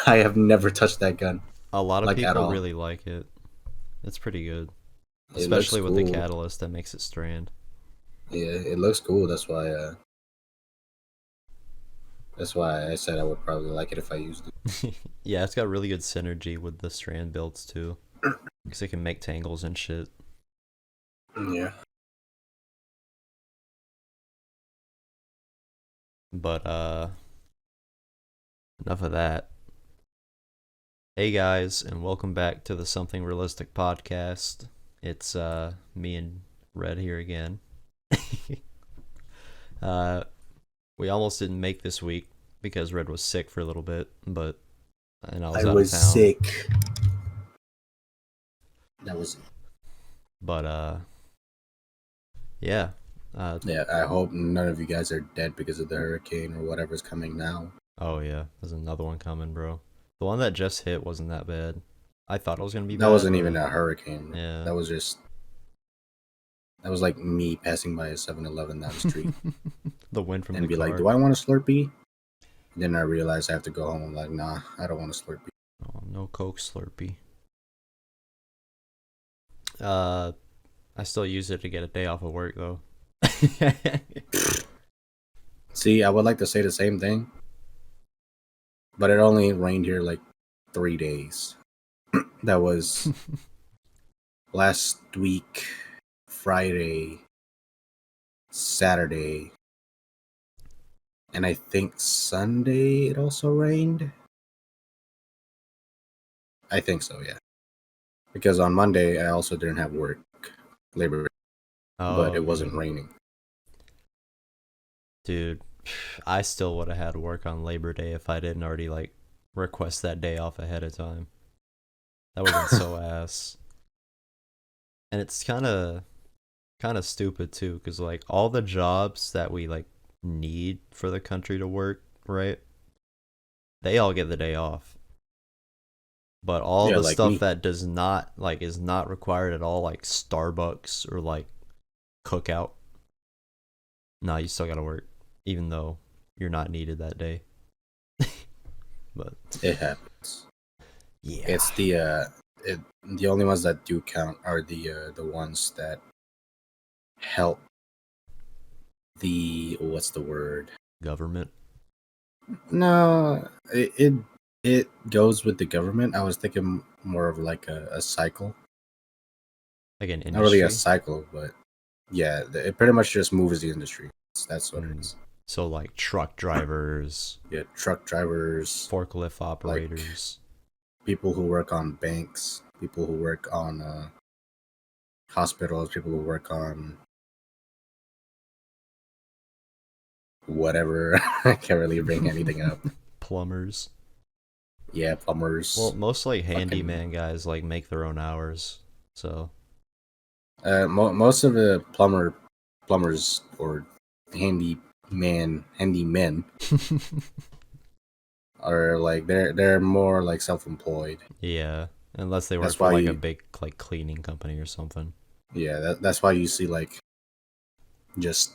I have never touched that gun, A lot of like at people all. really like it. It's pretty good, It looks especially with the cool. catalyst that makes it strand. Yeah, it looks cool. That's why I said I would probably like it if I used it. Yeah, it's got really good synergy with the strand builds too, because it can make tangles and shit. Yeah. But enough of that. Hey guys, and welcome back to the Something Realistic podcast. It's me and Red here again. uh we almost didn't make this week because Red was sick for a little bit, but and I was I out of was town. sick. That was But yeah. Yeah. I hope none of you guys are dead because of the hurricane or whatever's coming now. Oh yeah, there's another one coming, bro. The one that just hit wasn't that bad. I thought it was gonna be That bad, wasn't even but a hurricane. yeah. That was like me passing by a 7-Eleven down the street The wind from the and be like, car. "Do I want a Slurpee?" Then I realized I have to go home. I'm like, "Nah, I don't want a Slurpee." Oh, no Coke Slurpee. Uh, I still use it to get a day off of work though. See, I would like to say the same thing, but it only rained here like 3 days. That was last week, Friday, Saturday, and I think Sunday it also rained. I think so, yeah. Because on Monday I also didn't have work, Labor Day, but Oh it yeah, wasn't raining. dude. I still would have had work on Labor Day if I didn't already like request that day off ahead of time. That would have been so ass. And it's kind of stupid too, because like all the jobs that we like need for the country to work, right? They all get the day off. But all Yeah, the like stuff me. that does not like is not required at all, like Starbucks or like Cookout, nah, you still gotta work, even though you're not needed that day. But It happens. yeah, It's the only ones that do count are the ones that help the what's the word? government. No, it goes with the government. I was thinking more of like a cycle. Like an Not really a industry. cycle, but yeah, it pretty much just moves the industry. That's what it Mm. is. So like truck drivers, Yeah, truck drivers, forklift like operators. people who work on banks, people who work on hospitals, people who work on whatever. I can't really bring anything up. Plumbers. Yeah, Well, plumbers, most like fucking. handyman guys like make their own hours. So Most of the plumbers or handymen are like they're more like self-employed. yeah, unless they work That's for why like a you big like cleaning company or something. yeah that's why you see like just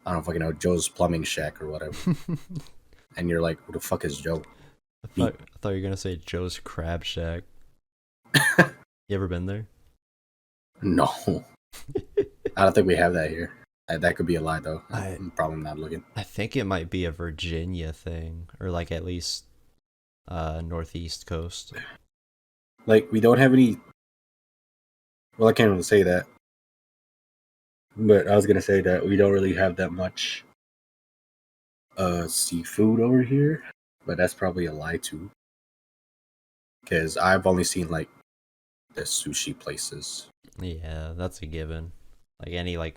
I don't fucking know Joe's Plumbing Shack or whatever, and you're like, who the fuck is Joe? He I thought you were gonna say Joe's Crab Shack. You ever been there? no, I don't think we have that here. That could be a lie though. I I'm probably not looking. I think it might be a Virginia thing, or like at least northeast coast. Like we don't have any. Well, I can't really say that, but I was gonna say that we don't really have that much seafood over here, but that's probably a lie too. Because I've only seen like the sushi places. Yeah, that's a given. Like any like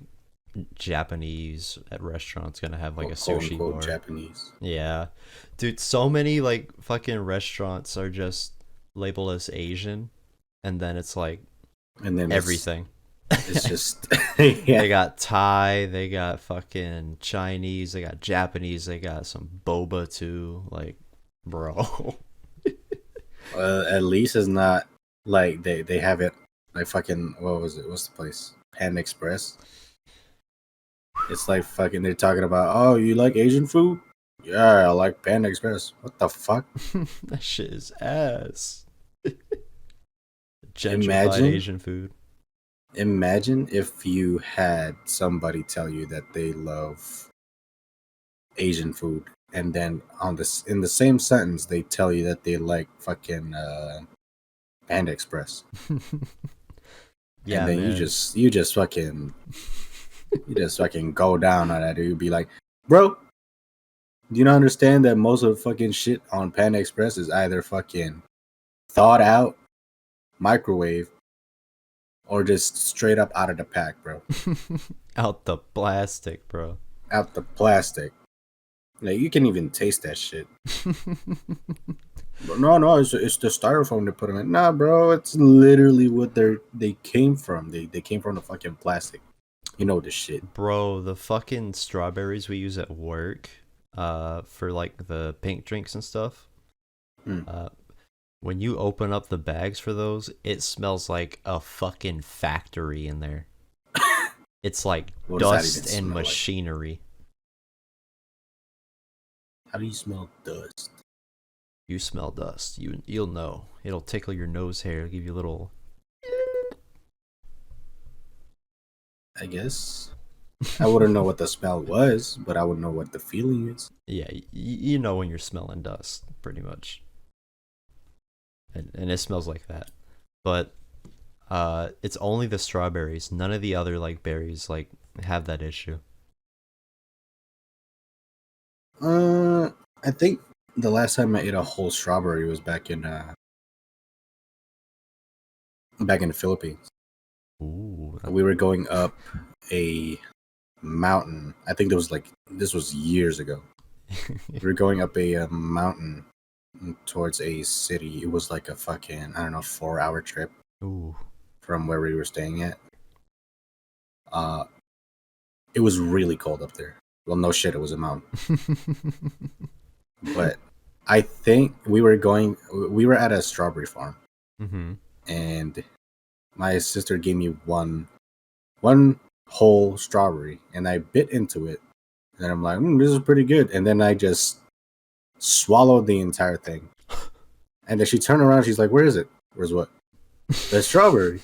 Japanese at restaurants gonna have like a Quote sushi unquote bar. Japanese. Yeah. Dude, so many like fucking restaurants are just labeled as Asian and then it's like And then everything. it's just They yeah. got Thai, they got fucking Chinese, they got Japanese, they got some boba too. Like, bro. At least it's not like they have it like fucking what was it? What's the place? Panda Express. It's like fucking they're talking about, oh, you like Asian food? Yeah, I like Panda Express. What the fuck? That shit is ass. Gentrified Imagine, Asian food. imagine if you had somebody tell you that they love Asian food, and then on this in the same sentence they tell you that they like fucking Panda Express, and Yeah, then man. you just fucking go down on that. You'd be like, bro, do you not understand that most of the fucking shit on Panda Express is either fucking thawed out, microwave, or just straight up out of the pack, bro, Out the plastic, bro. out the plastic. Like you can even taste that shit. But no, it's the styrofoam they put them in. Nah, bro, it's literally what they came from. They came from the fucking plastic. You know the shit. Bro, the fucking strawberries we use at work, for like the pink drinks and stuff. Hmm. When you open up the bags for those, it smells like a fucking factory in there. It's like What does that even dust and smell like? machinery. How do you smell dust? You smell dust. You'll know. It'll tickle your nose hair. It'll give you a little. I guess I wouldn't know what the smell was, but I would know what the feeling is. Yeah, you know when you're smelling dust, pretty much. And it smells like that. But it's only the strawberries. None of the other like berries like have that issue. I think the last time I ate a whole strawberry was back in the Philippines. Ooh. We were going up a mountain. I think this was years ago. We were going up a mountain towards a city. It was like a fucking, I don't know, 4-hour trip Ooh. from where we were staying at. It was really cold up there. Well, no shit, it was a mountain. But I think we were at a strawberry farm, Mm-hmm. and my sister gave me one whole strawberry, and I bit into it, and I'm like, this is pretty good. And then I just swallowed the entire thing. And then she turned around, she's like, where is it? Where's what? The strawberry.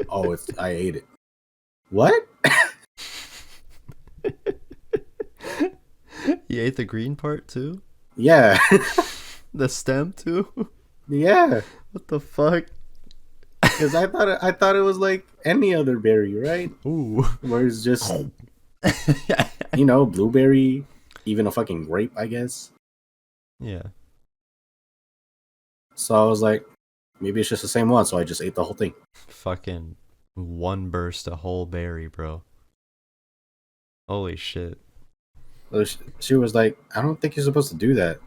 Oh, I ate it. What? You ate the green part too? Yeah. The stem too? Yeah. What the fuck? Because I thought it was like any other berry, right? Ooh. Where it's just, blueberry, even a fucking grape, I guess. Yeah. So I was like, maybe it's just the same one. So I just ate the whole thing. Fucking one burst a whole berry, bro. Holy shit. So she was like, I don't think you're supposed to do that.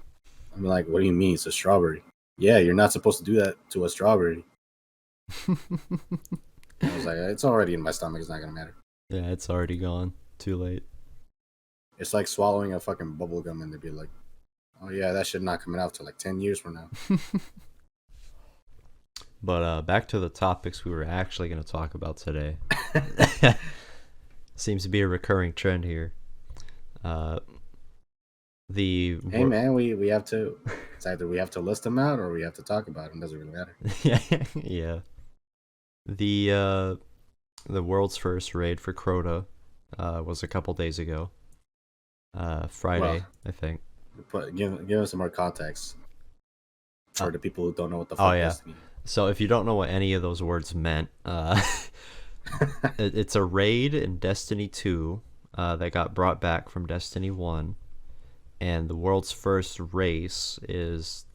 I'm like, what do you mean? It's a strawberry. Yeah, you're not supposed to do that to a strawberry. I was like, it's already in my stomach. It's not going to matter. Yeah, it's already gone. Too late. It's like swallowing a fucking bubble gum and they'd be like, oh yeah, that shit not coming out till like 10 years from now. But back to the topics we were actually going to talk about today. Seems to be a recurring trend here. Hey man, we have to. It's either we have to list them out or we have to talk about them. Doesn't really matter. Yeah. The world's first raid for Crota was a couple days ago. Friday, I think. But give us some more context for the people who don't know what the fuck. Oh yeah. So if you don't know what any of those words meant, it's a raid in Destiny 2 that got brought back from Destiny 1. And the world's first race is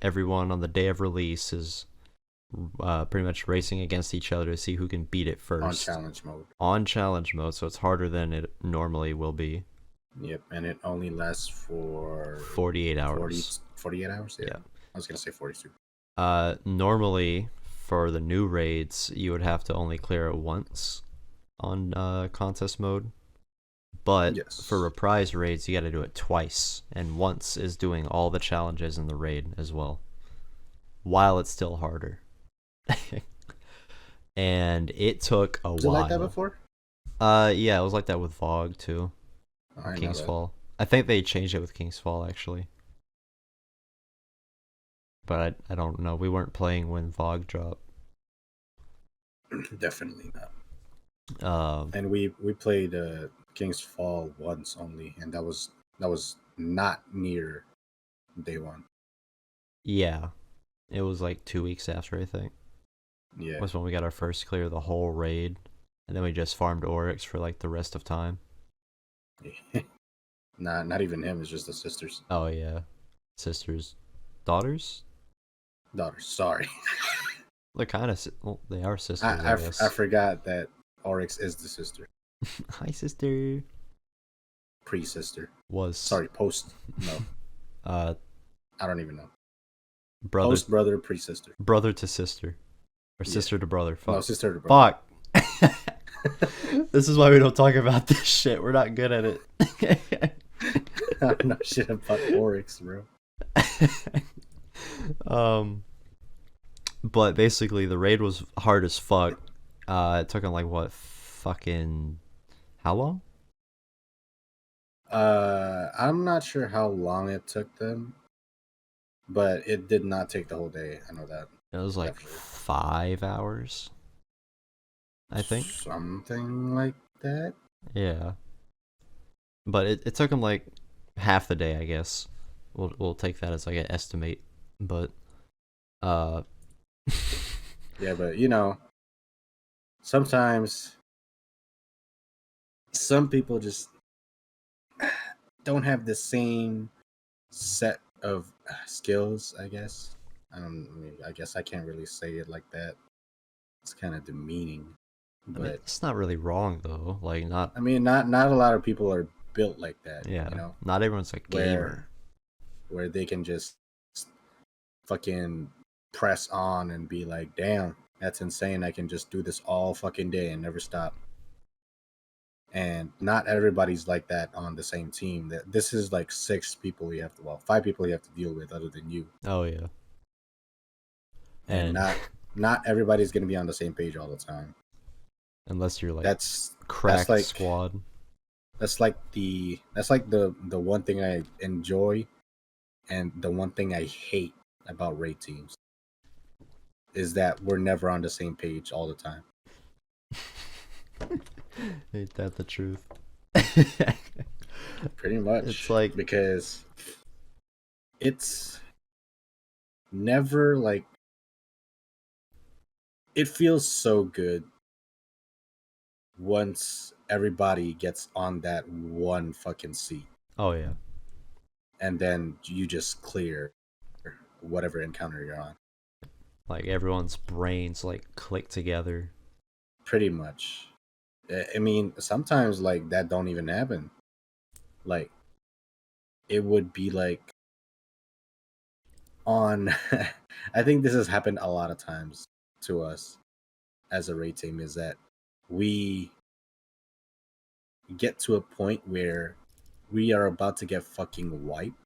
everyone on the day of release is pretty much racing against each other to see who can beat it first. On challenge mode, so it's harder than it normally will be. Yep, and it only lasts for 48 hours. 48 hours? Yeah. I was going to say 42. Normally, for the new raids, you would have to only clear it once on contest mode. But for reprise raids, you got to do it twice, and once is doing all the challenges in the raid as well, while it's still harder. And it took a while. Was it like that before? Yeah, it was like that with Vogue too. King's Fall. I think they changed it with King's Fall actually, but I don't know. We weren't playing when VOG dropped. Definitely not. Um, And we played King's Fall once only, and that was not near day one. yeah, it was like 2 weeks after I think. Yeah, Was when we got our first clear of the whole raid, and then we just farmed Oryx for like the rest of time. not even him. It's just the sisters, Oh yeah, sisters, daughters. daughters. Sorry, They're kind of well, they are sisters, I guess. I forgot that Oryx is the sister, Hi, sister. pre-sister. Was Sorry, post. No, uh I don't even know. brother Post brother, pre-sister. brother to sister, or Yeah. sister to brother. Fuck. No, sister to brother. Fuck. This is why we don't talk about this shit. We're not good at it. I don't know shit about Oryx, bro. But basically the raid was hard as fuck. It took him like what fucking how long? I'm not sure how long it took them, but it did not take the whole day. I know that. It was like Definitely. 5 hours. I think. Something like that. Yeah. But it took him like half the day, I guess. We'll take that as like an estimate. But Yeah, but sometimes some people just don't have the same set of skills, I guess. I guess I can't really say it like that. It's kind of demeaning. I mean, But it's not really wrong though. Like not I mean, not a lot of people are built like that. yeah. You know, Not everyone's a gamer. where they can just fucking press on and be like, damn, that's insane. I can just do this all fucking day and never stop. And not everybody's like that on the same team. That this is like 5 people you have to deal with other than you. Oh yeah. And not everybody's gonna be on the same page all the time. Unless you're like That's cracked like squad. that's like the one thing I enjoy and the one thing I hate about raid teams is that we're never on the same page all the time. Ain't that the truth? Pretty much. It's like because it's never like it feels so good once everybody gets on that one fucking seat. oh yeah. And then you just clear whatever encounter you're on. Like everyone's brains like click together. Pretty much. I mean, sometimes like that don't even happen. Like it would be like on I think this has happened a lot of times to us as a raid team is that we get to a point where we are about to get fucking wiped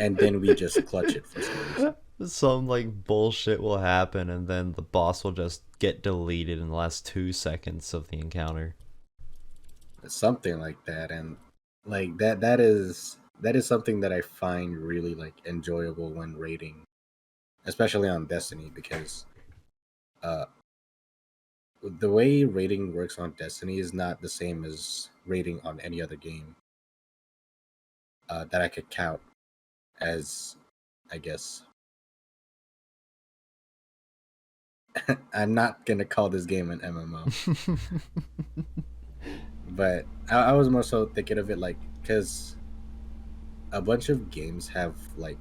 and then we just clutch it for some reason. Some like bullshit will happen and then the boss will just get deleted in the last 2 seconds of the encounter. Something like that. And like that is something that I find really like enjoyable when raiding, especially on Destiny, because the way raiding works on Destiny is not the same as raiding on any other game that I could count as, I guess. I'm not gonna call this game an MMO, but I was more so thinking of it like because a bunch of games have like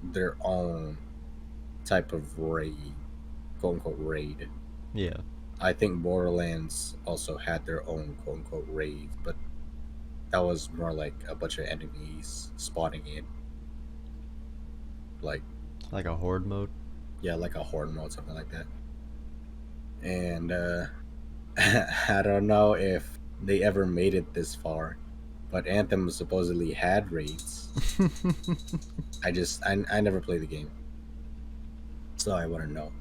their own type of raid, quote unquote raid. Yeah. I think Borderlands also had their own quote unquote raid, but that was more like a bunch of enemies spawning in. Like a horde mode. Yeah, like a horde mode, something like that. And I don't know if they ever made it this far, but Anthem supposedly had raids. I never played the game, so I wouldn't know.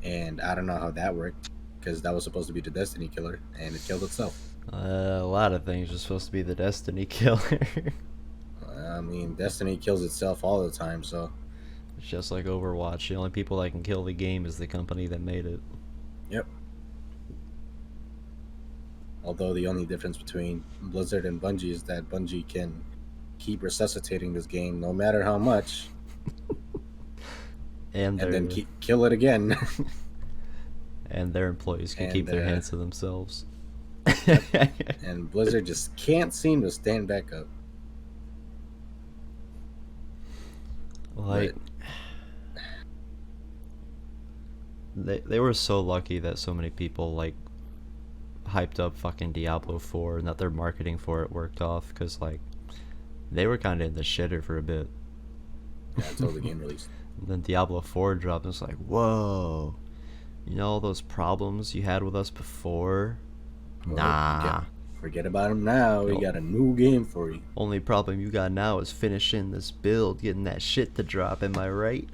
And I don't know how that worked because that was supposed to be the Destiny killer, and it killed itself. A lot of things are supposed to be the Destiny killer. I mean, Destiny kills itself all the time, so It's just like Overwatch. The only people that can kill the game is the company that made it. yep. Although the only difference between Blizzard and Bungie is that Bungie can keep resuscitating this game no matter how much, And and their then kill it again. and their employees can keep And, their hands to themselves. And Blizzard just can't seem to stand back up. Like they were so lucky that so many people like hyped up fucking Diablo 4 and that their marketing for it worked off, because like they were kind of in the shitter for a bit. Yeah, until the game released. And then Diablo 4 dropped and it's like, whoa, you know all those problems you had with us before? Well, Nah. forget about them now. We got a new game for you. Only problem you got now is finishing this build, getting that shit to drop, am I right?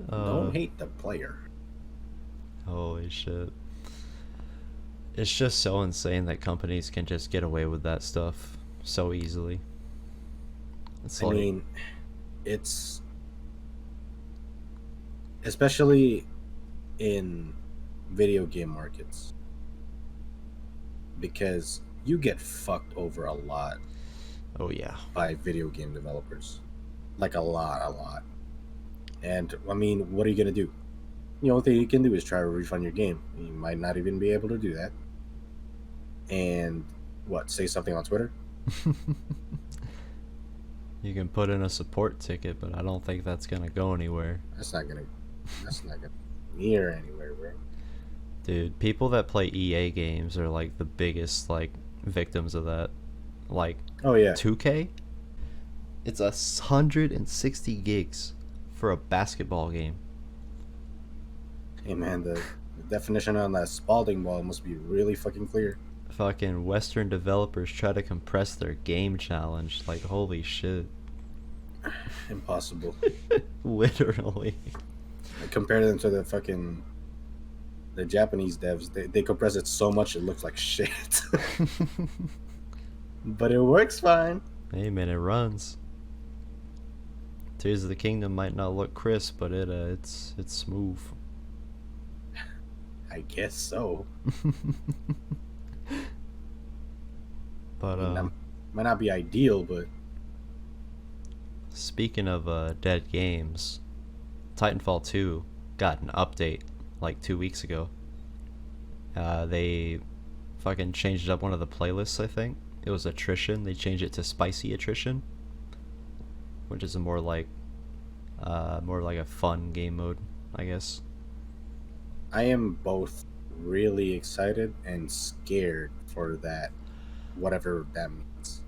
Don't hate the player. Holy shit. It's just so insane that companies can just get away with that stuff so easily. It's I mean, it's especially in video game markets, because you get fucked over a lot oh yeah. by video game developers, like a lot. And I mean, what are you gonna do? The only thing you can do is try to refund your game. You might not even be able to do that. And what? Say something on Twitter? You can put in a support ticket, but I don't think that's gonna go anywhere. That's not gonna near anywhere, bro. Dude, people that play EA games are like the biggest like victims of that. Like Oh yeah. 2K? It's 160 gigs for a basketball game. Hey man, the definition on that Spalding ball must be really fucking clear. Fucking Western developers try to compress their game challenge. Like, holy shit. Impossible. Literally. Compare them to the Japanese devs. They compress it so much it looks like shit. But it works fine. Hey man, it runs. Tears of the Kingdom might not look crisp, but it's smooth. I guess so. But I mean, might not be ideal, but speaking of dead games, Titanfall 2 got an update like 2 weeks ago. They fucking changed up one of the playlists, I think. It was attrition. They changed it to spicy attrition, which is a more like a fun game mode, I guess. I am both really excited and scared for that, whatever that means.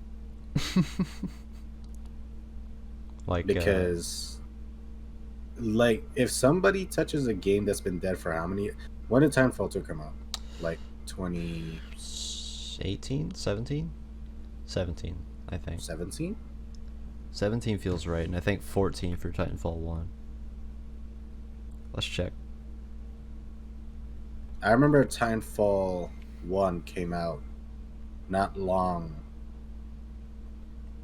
Like Because like if somebody touches a game that's been dead for how many, when did Titanfall 2 come out? Like 2018, 17, I think. 17? 17 feels right, and I think 14 for Titanfall 1. Let's check. I remember Titanfall 1 came out not long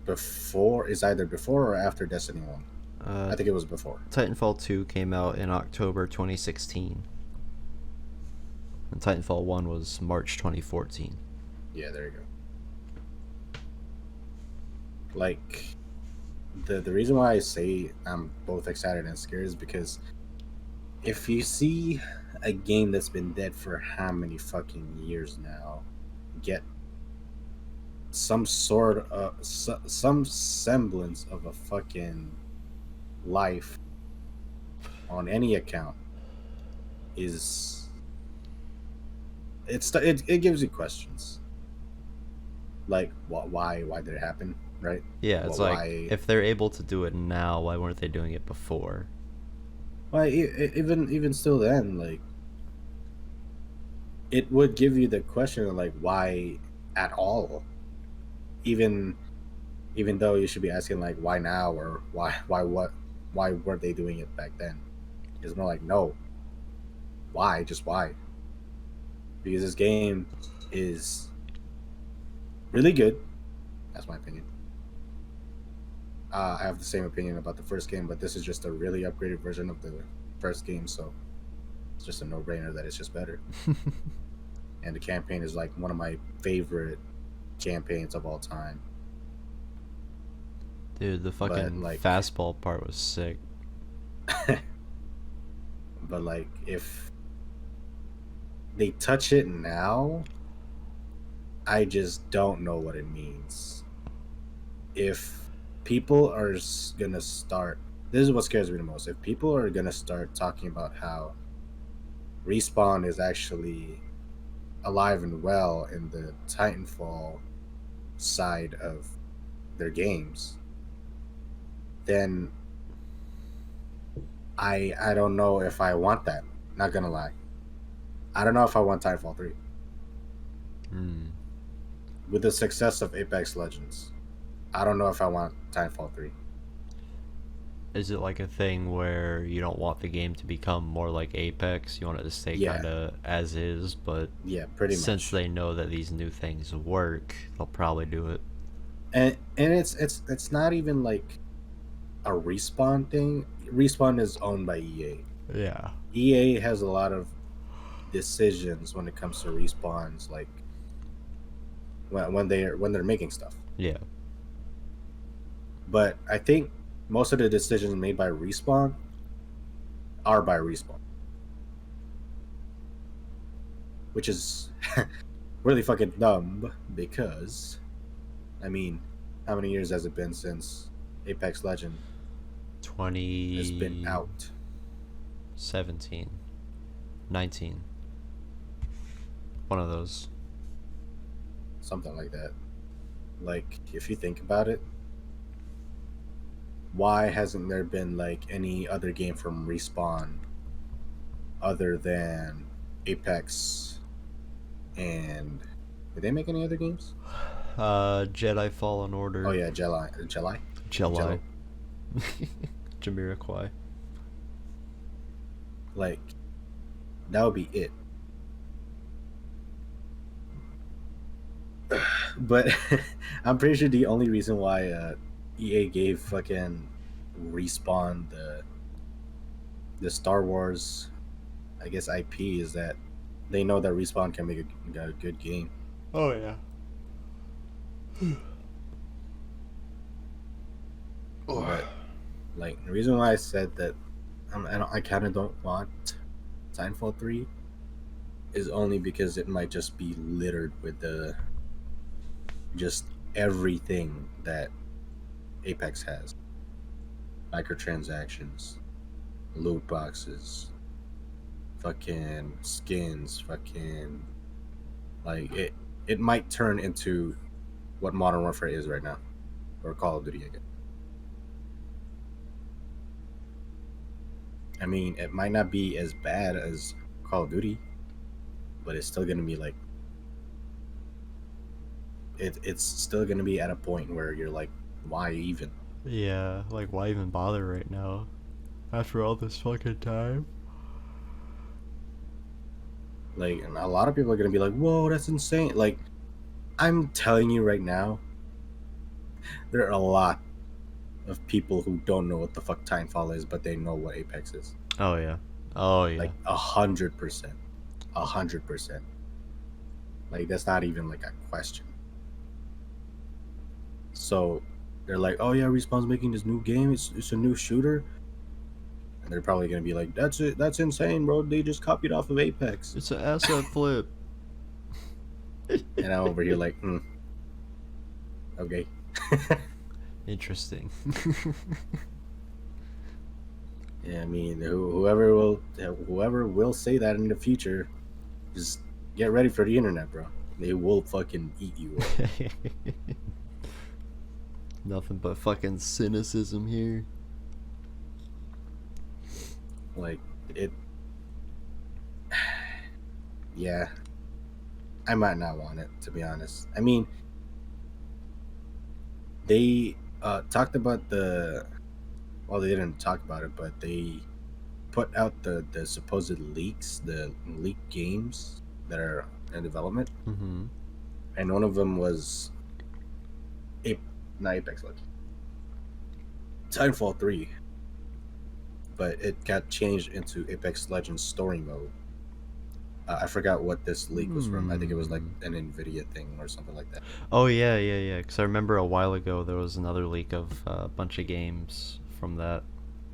before, is either before or after Destiny 1. I think it was before. Titanfall 2 came out in October 2016. And Titanfall 1 was March 2014. Yeah, there you go. Like, the reason why I say I'm both excited and scared is because if you see a game that's been dead for how many fucking years now get some sort of some semblance of a fucking life on any account, is it gives you questions like why did it happen, right? Yeah, it's like, if they're able to do it now, why weren't they doing it before? Well, even still, then like it would give you the question of like why at all, even though you should be asking like why now, or why weren't they doing it back then? It's more like, no, why? Just why? Because this game is really good. That's my opinion. I have the same opinion about the first game, but this is just a really upgraded version of the first game, so it's just a no-brainer that it's just better. And the campaign is like one of my favorite campaigns of all time. Dude, the fucking like- fastball part was sick. But like, if they touch it now, I just don't know what it means. If people are gonna start, this is what scares me the most. If people are gonna start talking about how Respawn is actually alive and well in the Titanfall side of their games, then I don't know if I want that. Not gonna lie, I don't know if I want Titanfall 3 with the success of Apex Legends. I don't know if I want Titanfall 3. Is it like a thing where you don't want the game to become more like Apex? You want it to stay Yeah. kind of as is, but Yeah, pretty since much. they know that these new things work, they'll probably do it. And it's not even like a Respawn thing. Respawn is owned by EA. Yeah. EA has a lot of decisions when it comes to Respawns, like when they're making stuff. Yeah. But I think most of the decisions made by Respawn are by Respawn, which is really fucking dumb because, I mean, how many years has it been since Apex Legend 20 has been out? 17, 19. One of those. Something like that. Like, if you think about it, why hasn't there been like any other game from Respawn other than Apex? And did they make any other games? Jedi Fallen Order. Oh yeah, Jelly. Jello. Jamiroquai. Like, that would be it. But I'm pretty sure the only reason why EA gave fucking Respawn the Star Wars, I guess, IP is that they know that Respawn can make a good game. Oh yeah. But like, the reason why I said that I kind of don't want Titanfall 3 is only because it might just be littered with just everything that Apex has. Microtransactions, loot boxes, fucking skins, fucking, like, it might turn into what Modern Warfare is right now, or Call of Duty again. I mean, it might not be as bad as Call of Duty, but it's still gonna be like, it's still gonna be at a point where you're like, why even? Yeah, like why even bother right now? After all this fucking time? Like, and a lot of people are gonna be like, whoa, that's insane. Like, I'm telling you right now, there are a lot of people who don't know what the fuck Titanfall is, but they know what Apex is. Oh yeah. Oh yeah. Like 100%. 100%. Like, that's not even like a question. So they're like, oh yeah, Respawn's making this new game. It's a new shooter. And they're probably gonna be like, that's it, that's insane, bro. They just copied off of Apex. It's an asset flip. And I'm over here like, okay. Interesting. Yeah, I mean, whoever will say that in the future, just get ready for the internet, bro. They will fucking eat you up. Nothing but fucking cynicism here. Like, it. Yeah, I might not want it, to be honest. I mean, they talked about well, they didn't talk about it, but they put out the supposed leaks, the leaked games that are in development, Mm-hmm. and one of them was not Apex Legends, Titanfall 3, but it got changed into Apex Legends Story Mode. I forgot what this leak was from. I think it was like Hmm. an Nvidia thing or something like that. Oh yeah, yeah, yeah. Because I remember a while ago there was another leak of a bunch of games from that,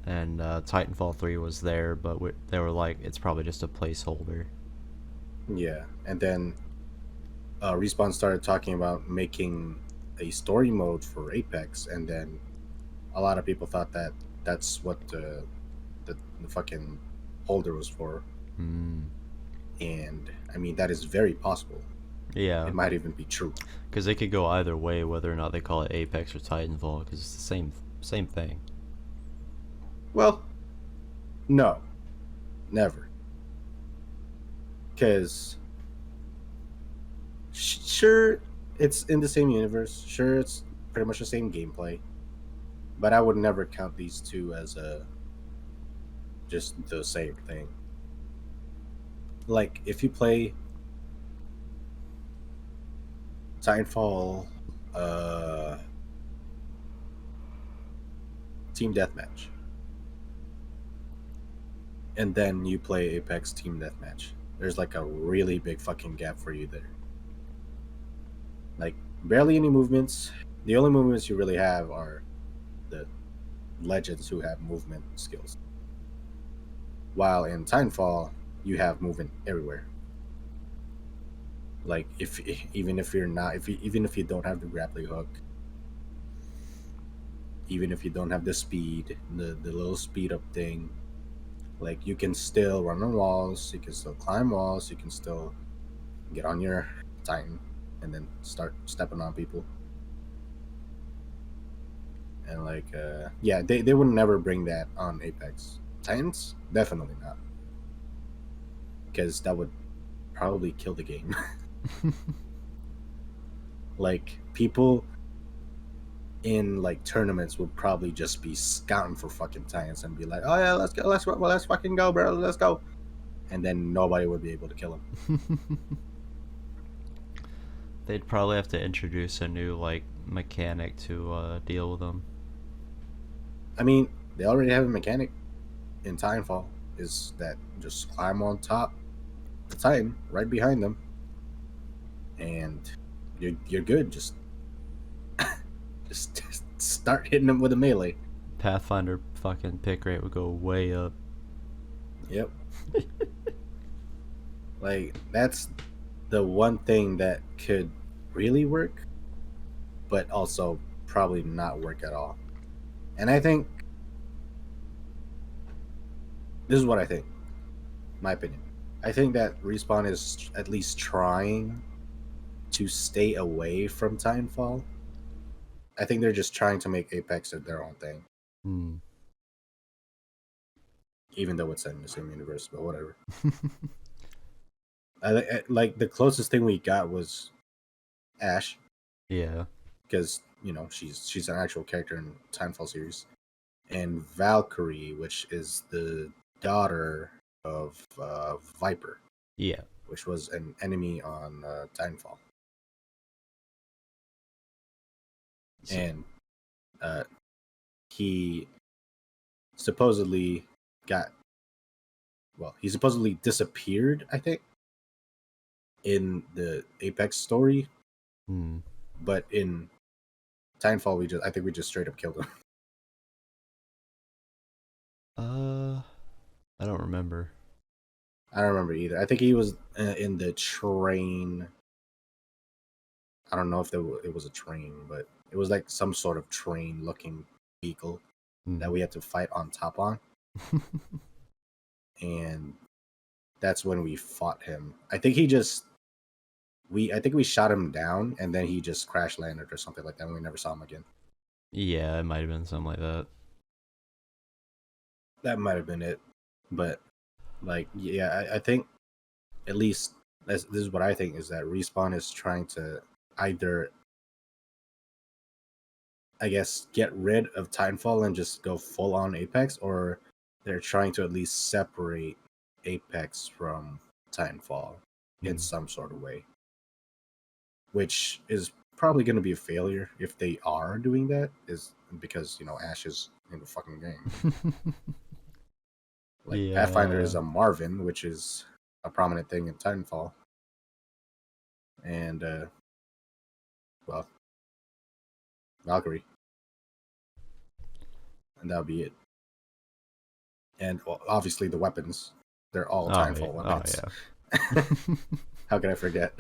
and Titanfall 3 was there, but they were like, it's probably just a placeholder. Yeah, and then Respawn started talking about making a story mode for Apex, and then a lot of people thought that that's what the fucking holder was for. Hmm. And I mean, that is very possible. Yeah, It might even be true. because they could go either way, whether or not they call it Apex or Titanfall, because it's the same thing. Well, no, never. Because sure, it's in the same universe. Sure, it's pretty much the same gameplay. But I would never count these two as just the same thing. Like if you play Titanfall uh Team Deathmatch and then you play Apex Team Deathmatch, there's like a really big fucking gap for you there. Like barely any movements. The only movements you really have are the legends who have movement skills. While in Titanfall, you have movement everywhere. Like if even if you're not if you, even if you don't have the grappling hook, even if you don't have the speed, the little speed up thing, like you can still run on walls, you can still climb walls, you can still get on your Titan and then start stepping on people. And like yeah, they would never bring that on Apex. Titans? Definitely not. Because that would probably kill the game. Like people in like tournaments would probably just be scouting for fucking Titans and be like, "Oh yeah, let's go, let's fucking go, bro, let's go," and then nobody would be able to kill him. They'd probably have to introduce a new like mechanic to deal with them. I mean, they already have a mechanic in Titanfall. Is that just climb on top the Titan right behind them, and you're good. Just start hitting them with a melee. Pathfinder fucking pick rate would go way up. Yep. Like that's the one thing that could really work, but also probably not work at all. And I think this is what I think, my opinion. I think that Respawn is at least trying to stay away from Titanfall. I think they're just trying to make Apex their own thing, Hmm. even though it's in the same universe. But whatever. Like the closest thing we got was Ash, Yeah. because she's an actual character in Titanfall series, and Valkyrie, which is the daughter of Viper, Yeah. which was an enemy on Titanfall, So, and uh, he supposedly got he supposedly disappeared, I think, in the Apex story, hmm. but in Titanfall I think we just straight up killed him. Uh, I don't remember. I don't remember either. I think he was in the train. I don't know if it was a train, but it was like some sort of train looking vehicle that Hmm. we had to fight on top on, and that's when we fought him. I think we shot him down, and then he just crash landed or something like that, and we never saw him again. Yeah, it might have been something like that. That might have been it, but like, yeah, I think at least this is what I think, is that Respawn is trying to either, I guess, get rid of Titanfall and just go full on Apex, or they're trying to at least separate Apex from Titanfall in some sort of way, which is probably going to be a failure if they are doing that, is because Ash is in the fucking game. Like Pathfinder is Yeah. a Marvin, which is a prominent thing in Titanfall, and well, Valkyrie, and that'll be it. And well, obviously the weapons, they're all Oh yeah. Titanfall Oh weapons. yeah. How can I forget?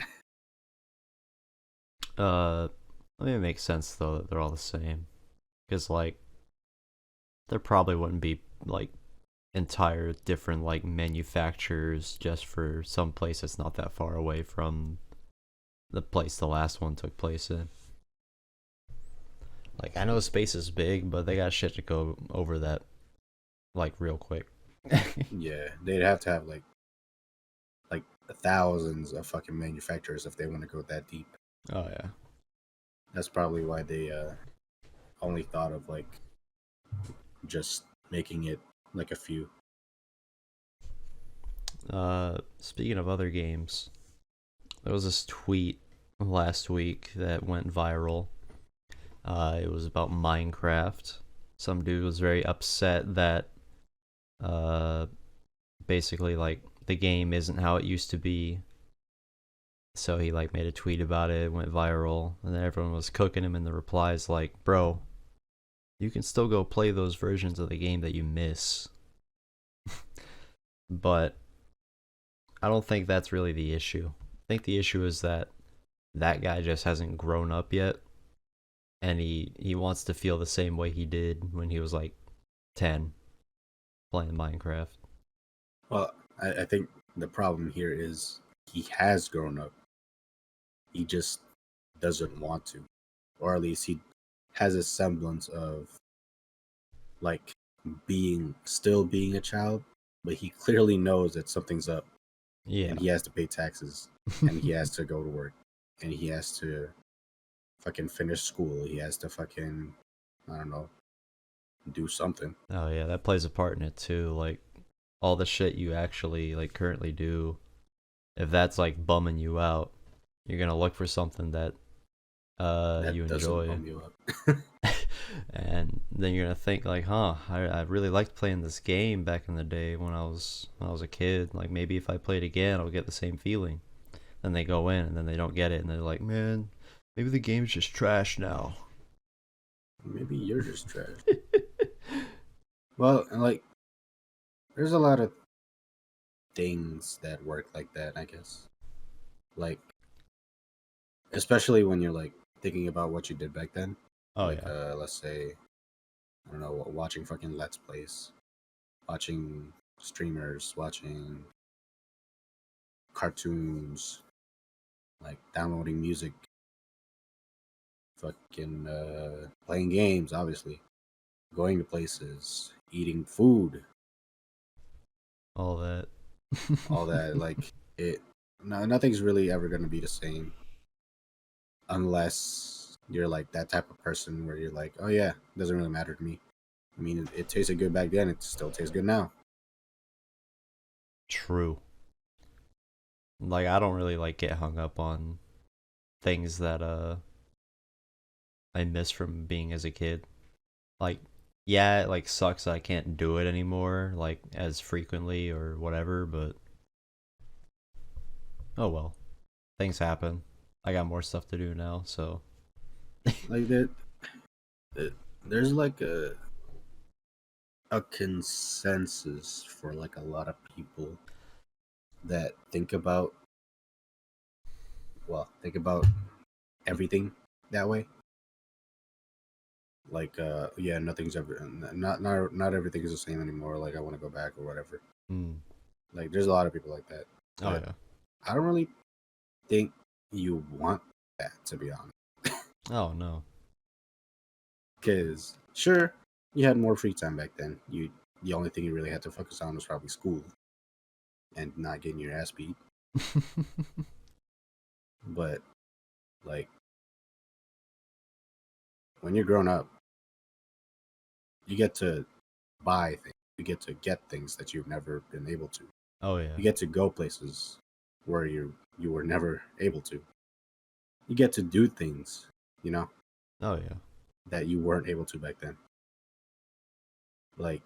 I mean, it makes sense though that they're all the same, because like there probably wouldn't be like entire different like manufacturers just for some place that's not that far away from the place the last one took place in. Like I know space is big, but they got shit to go over that like real quick. Yeah, they'd have to have like thousands of fucking manufacturers if they want to go that deep. Oh yeah. That's probably why they only thought of like just making it like a few. Speaking of other games, there was this tweet last week that went viral. It was about Minecraft. Some dude was very upset that uh, basically like the game isn't how it used to be. So he like made a tweet about it, went viral, and then everyone was cooking him in the replies like, "Bro, you can still go play those versions of the game that you miss." But I don't think that's really the issue. I think the issue is that that guy just hasn't grown up yet, and he wants to feel the same way he did when he was like 10 playing Minecraft. Well, I think the problem here is he has grown up. He just doesn't want to, or at least he has a semblance of like being a child, but he clearly knows that something's up, Yeah. and he has to pay taxes, and he has to go to work, and he has to fucking finish school. He has to fucking, I don't know, do something. Oh yeah, that plays a part in it too. Like all the shit you actually like currently do, if that's like bumming you out, you're gonna look for something that you That doesn't enjoy. bum you up. And then you're gonna think like, huh, I really liked playing this game back in the day when I was a kid. Like maybe if I play it again, I'll get the same feeling. Then they go in and then they don't get it, and they're like, man, maybe the game's just trash now. Maybe you're just trash. Well, like, there's a lot of things that work like that, I guess. Like, especially when you're like thinking about what you did back then. Oh Like, yeah. let's say, I don't know, watching fucking Let's Plays, watching streamers, watching cartoons, like downloading music, fucking playing games, obviously, going to places, eating food, All that. all that. Like, it, no, nothing's really ever going to be the same unless you're like that type of person where you're like, oh yeah, it doesn't really matter to me. I mean, it tasted good back then. It still tastes good now. True. Like I don't really like get hung up on things that I miss from being as a kid. Like yeah, it like sucks that I can't do it anymore like as frequently or whatever, but oh well. Things happen. I got more stuff to do now, so Like there's like a consensus for like a lot of people that think about everything that way. Like yeah, nothing's ever not everything is the same anymore. Like I want to go back or whatever. mm. Like there's a lot of people like that. Oh But yeah. I don't really think you want that, to be honest. Oh no. Because sure, you had more free time back then. The only thing you really had to focus on was probably school and not getting your ass beat. But like when you're grown up, you get to buy things. You get to get things that you've never been able to. Oh yeah. You get to go places where you were never able to. You get to do things, you know, Oh yeah. that you weren't able to back then. Like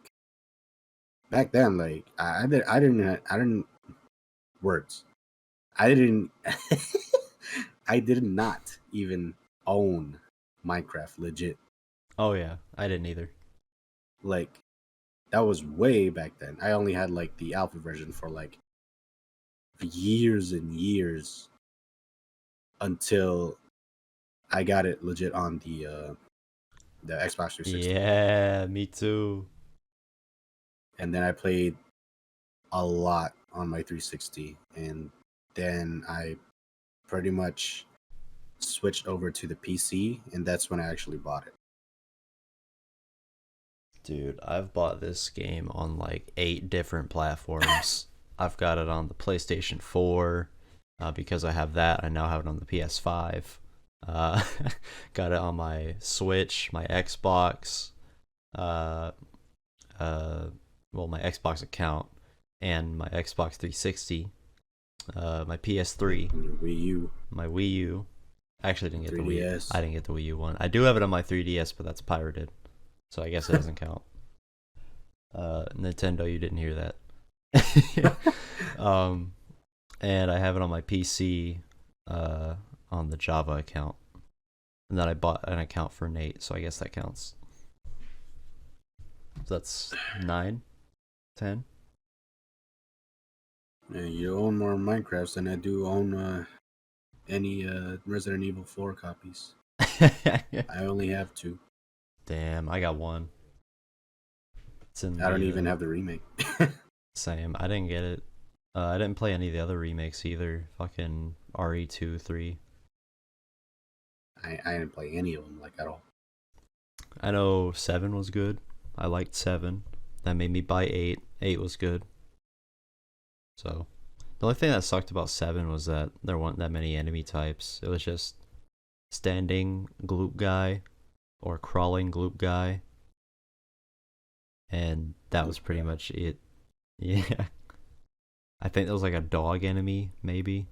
back then, like I didn't words. I didn't I did not even own Minecraft legit. Oh yeah. I didn't either. Like that was way back then. I only had like the alpha version for like years and years until I got it legit on the Xbox 360. Yeah, me too. And then I played a lot on my 360, and then I pretty much switched over to the PC, and that's when I actually bought it. Dude, I've bought this game on like 8 different platforms. I've got it on the PlayStation 4 because I have that. I now have it on the PS5. Uh, got it on my Switch, my Xbox, uh, my Xbox account, and my Xbox 360, my PS3, And your Wii U, my Wii U. I actually didn't get the Wii. 3DS. I didn't get the Wii U one. I do have it on my 3DS, but that's pirated, so I guess it doesn't count. Nintendo, you didn't hear that. And I have it on my PC, on the Java account, and then I bought an account for Nate, so I guess that counts. So that's 9, 10. Yeah, you own more Minecrafts than I do own any Resident Evil 4 copies. I only have 2. Damn, I got 1. It's in I don't the, even have the remake. same. I didn't get it. I didn't play any of the other remakes either. Fucking RE2, 3. I didn't play any of them like at all. I know 7 was good. I liked 7. That made me buy 8. 8 was good. So, the only thing that sucked about 7 was that there weren't that many enemy types. It was just standing gloop guy or crawling gloop guy. And that was pretty much it. Yeah. I think there was like a dog enemy, maybe.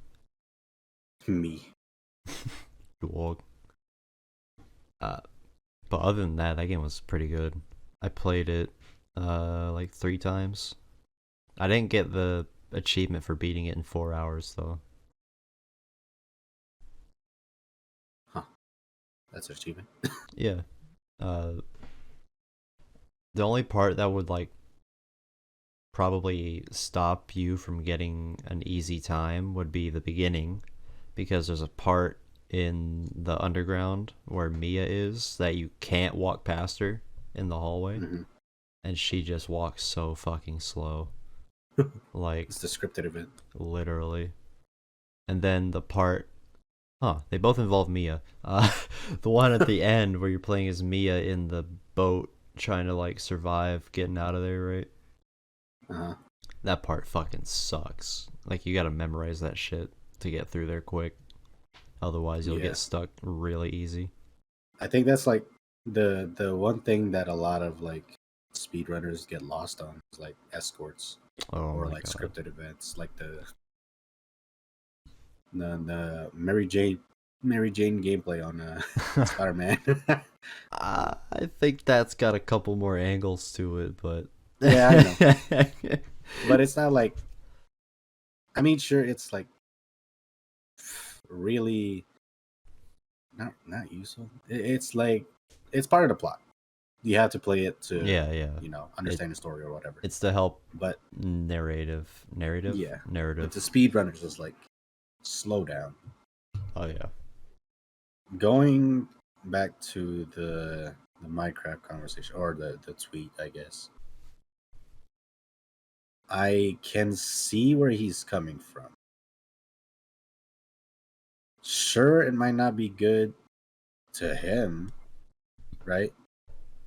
Me. Dog. But other than that, that game was pretty good. I played it like 3 times. I didn't get the achievement for beating it in 4 hours though. That's an achievement. Yeah. The only part that would like probably stop you from getting an easy time would be the beginning, because there's a part in the underground where Mia is that you can't walk past her in the hallway, and she just walks so fucking slow. Like, It's the scripted event. literally. And then the part, they both involve Mia. The one at the end where you're playing as Mia in the boat trying to like survive getting out of there, right? Uh-huh. That part fucking sucks. Like, you gotta memorize that shit to get through there quick. Otherwise you'll Yeah. get stuck really easy. I think that's like the one thing that a lot of like speedrunners get lost on is like escorts Oh or my like god. scripted events, like the Mary Jane gameplay on Spider-Man. I think that's got a couple more angles to it, but Yeah, I know. But it's not like, I mean, sure, it's like really not useful. It's like it's part of the plot. You have to play it to yeah. understand the story or whatever. It's to help But narrative. yeah, Narrative. but the speedrunners is like slow down. Oh yeah. Going back to the Minecraft conversation or the tweet, I guess. I can see where he's coming from. Sure, it might not be good to him, right?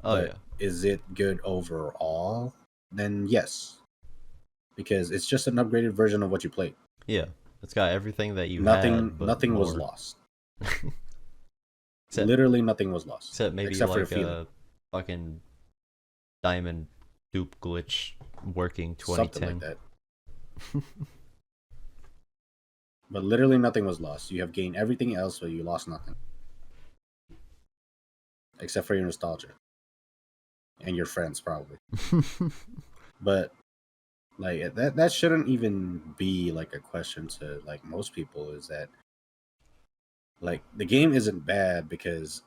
Oh But yeah. is it good overall? Then yes, because it's just an upgraded version of what you played. Yeah. It's got everything that you Nothing, had, but nothing was more. lost. Except- Literally, nothing was lost. Except maybe except for like feeling. a fucking diamond Stoop glitch working something like 2010. that. But literally nothing was lost. You have gained everything else, but you lost nothing except for your nostalgia and your friends probably. But like that shouldn't even be like a question to like most people. Is that like the game isn't bad because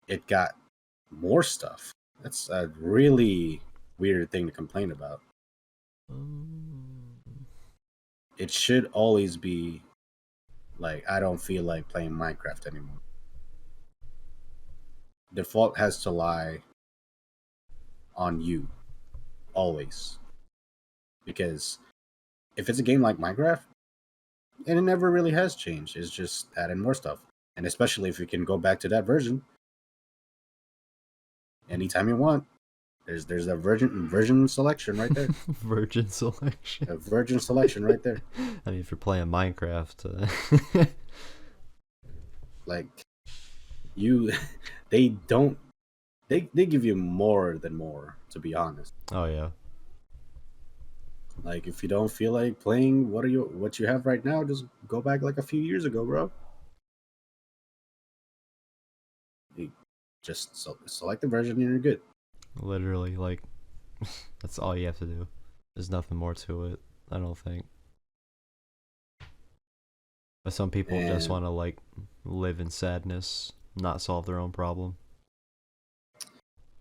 it got more stuff. That's a really weird thing to complain about. It should always be like I don't feel like playing Minecraft anymore. The fault has to lie on you always, because if it's a game like Minecraft, and it never really has changed, it's just adding more stuff. And especially if you can go back to that version anytime you want, there's a version selection right there. Virgin selection. A virgin selection right there. I mean, if you're playing Minecraft, Like you, they don't. They give you more than more. To be honest, oh yeah. like if you don't feel like playing what you have right now, just go back like a few years ago, bro. You just select the version and you're good. Literally, like, that's all you have to do. There's nothing more to it, I don't think. But some people just And want to, like, live in sadness, not solve their own problem.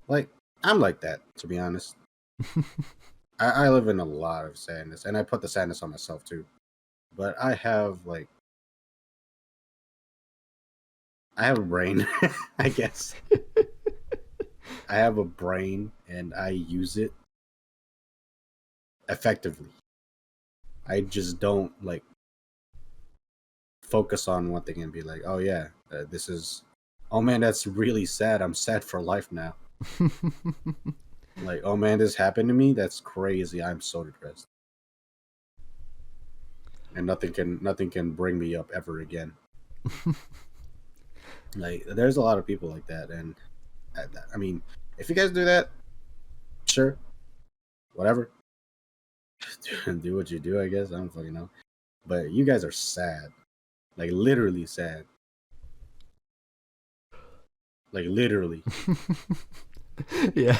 like I'm like that, to be honest. I live in a lot of sadness, and I put the sadness on myself too. But I have a brain, I guess. I have a brain, and I use it effectively. I just don't like focus on one thing and be like, oh yeah, this is, oh man, that's really sad. I'm sad for life now. Like, oh man, this happened to me. That's crazy. I'm so depressed, and nothing can bring me up ever again. Like, there's a lot of people like that, and I mean, if you guys do that, sure, whatever, do what you do. I guess I don't fucking know, but you guys are sad, like literally sad, like literally. Yeah.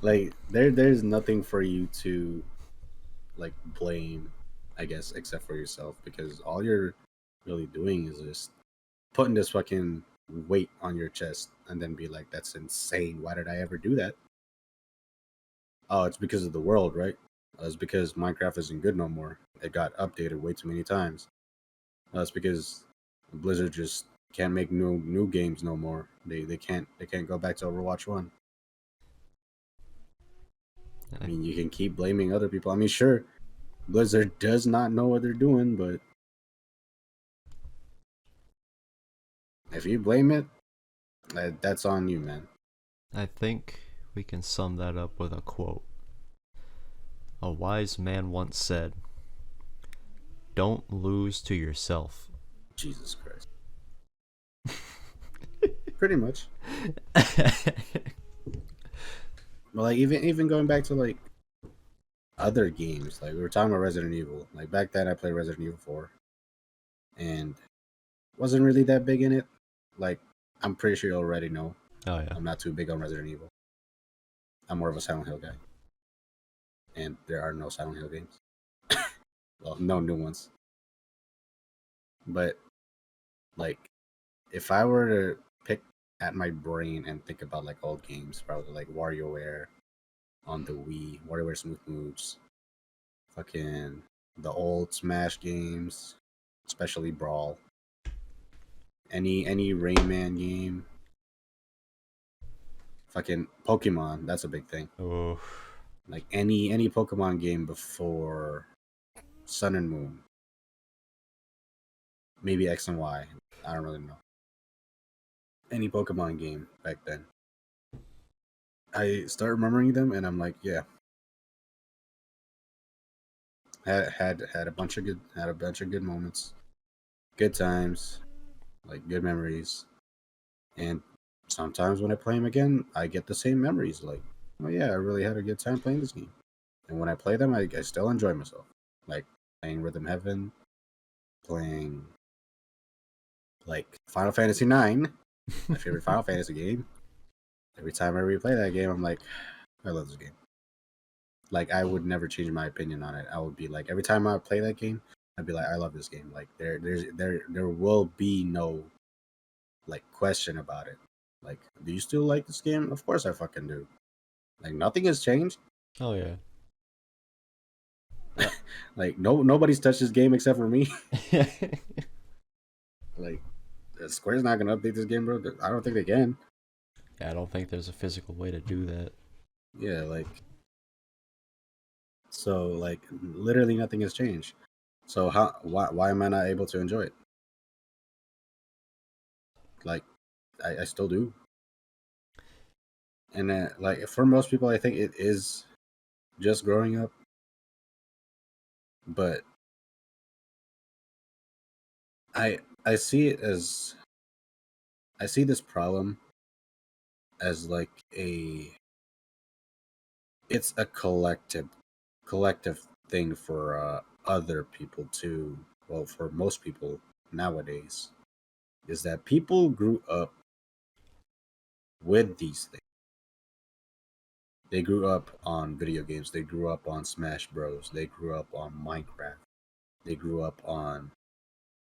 Like there's nothing for you to like blame, I guess, except for yourself, because all you're really doing is just putting this fucking weight on your chest and then be like, that's insane. Why did I ever do that? Oh, it's because of the world, right? It's because Minecraft isn't good no more. It got updated way too many times. It's because Blizzard just can't make new games no more. They can't go back to Overwatch 1. I mean, you can keep blaming other people. I mean, sure, Blizzard does not know what they're doing, but if you blame it, that's on you, man. I think we can sum that up with a quote. A wise man once said, "Don't lose to yourself." Jesus Christ. Pretty much. But like even going back to like other games, like we were talking about Resident Evil. Like back then, I played Resident Evil 4, and wasn't really that big in it. Like I'm pretty sure you already know. Oh yeah. I'm not too big on Resident Evil. I'm more of a Silent Hill guy, and there are no Silent Hill games. Well, no new ones. But like, if I were to pick at my brain and think about like old games, probably like WarioWare on the Wii, WarioWare Smooth Moves, fucking the old Smash games, especially Brawl, any Rayman game, fucking Pokemon. That's a big thing. Oh. Like any Pokemon game before Sun and Moon, maybe X and Y. I don't really know. Any Pokemon game back then. I start remembering them, and I'm like, yeah, had a bunch of good moments, good times, like good memories, and sometimes when I play them again, I get the same memories. Like, oh yeah, I really had a good time playing this game. And when I play them, I still enjoy myself. Like playing Rhythm Heaven, playing like Final Fantasy IX, my favorite Final Fantasy game. Every time I replay that game, I'm like, I love this game. Like I would never change my opinion on it. I would be like, every time I play that game, I'd be like, I love this game. Like there will be no like question about it. Like, do you still like this game? Of course I fucking do. Like nothing has changed. Oh yeah. Like nobody's touched this game except for me. Like Square's not gonna update this game, bro. I don't think they can. Yeah, I don't think there's a physical way to do that. Yeah, like so like literally nothing has changed. So why am I not able to enjoy it? Like I still do. And like for most people I think it is just growing up. But I see it as I see this problem as like it's a collective thing for other people too. Well, for most people nowadays, is that people grew up with these things. They grew up on video games. They grew up on Smash Bros. They grew up on Minecraft. They grew up on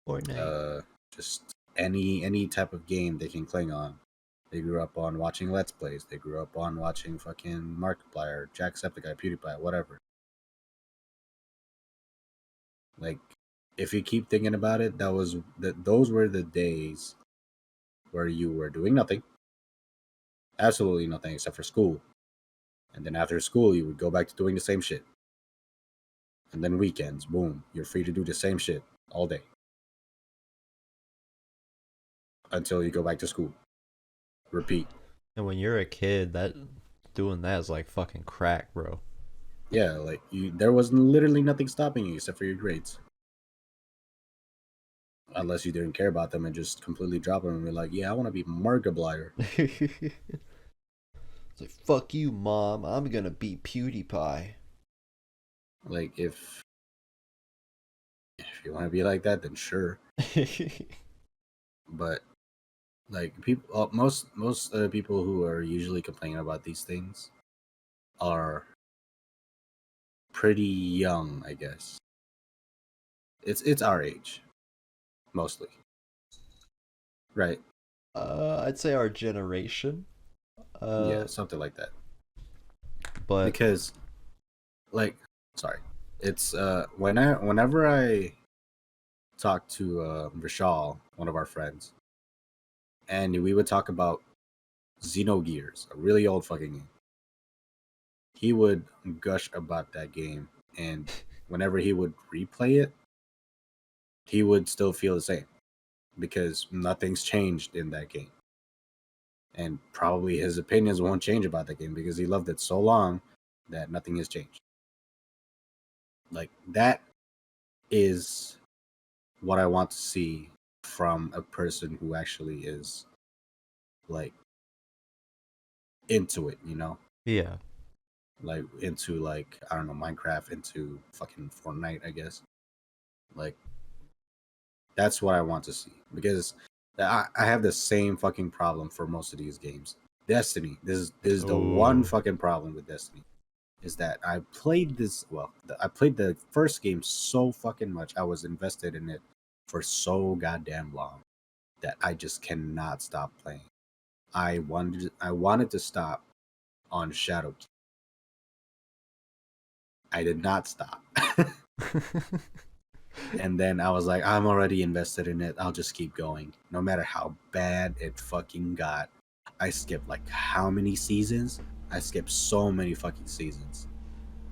Fortnite. just any type of game they can cling on. They grew up on watching Let's Plays. They grew up on watching fucking Markiplier, Jacksepticeye, PewDiePie, whatever. Like, if you keep thinking about it, those were the days where you were doing nothing, absolutely nothing except for school. And then after school, you would go back to doing the same shit. And then weekends, boom, you're free to do the same shit all day until you go back to school. Repeat. And when you're a kid, that doing that is like fucking crack, bro. Yeah, like there was literally nothing stopping you except for your grades. Unless you didn't care about them and just completely drop them and be like, yeah, I want to be Markiplier. It's like, fuck you, mom. I'm gonna beat PewDiePie. Like if you want to be like that, then sure. But like people, most people who are usually complaining about these things are pretty young, I guess. It's our age, mostly, right? I'd say our generation. Yeah, something like that. But Because, like, sorry, it's whenever I talk to Vishal, one of our friends, and we would talk about Xenogears, a really old fucking game. He would gush about that game, and whenever he would replay it, he would still feel the same because nothing's changed in that game. And probably his opinions won't change about that game because he loved it so long that nothing has changed. Like that is what I want to see from a person who actually is like into it, you know? yeah, Like into like I don't know, Minecraft, into fucking Fortnite, I guess. Like that's what I want to see because I have the same fucking problem for most of these games. Destiny. This is the one oh, fucking problem with Destiny is that I played this. Well, I played the first game so fucking much. I was invested in it for so goddamn long that I just cannot stop playing. I wanted to stop on Shadowkeep. I did not stop. And then I was like, I'm already invested in it. I'll just keep going. No matter how bad it fucking got. I skipped like how many seasons? I skipped so many fucking seasons.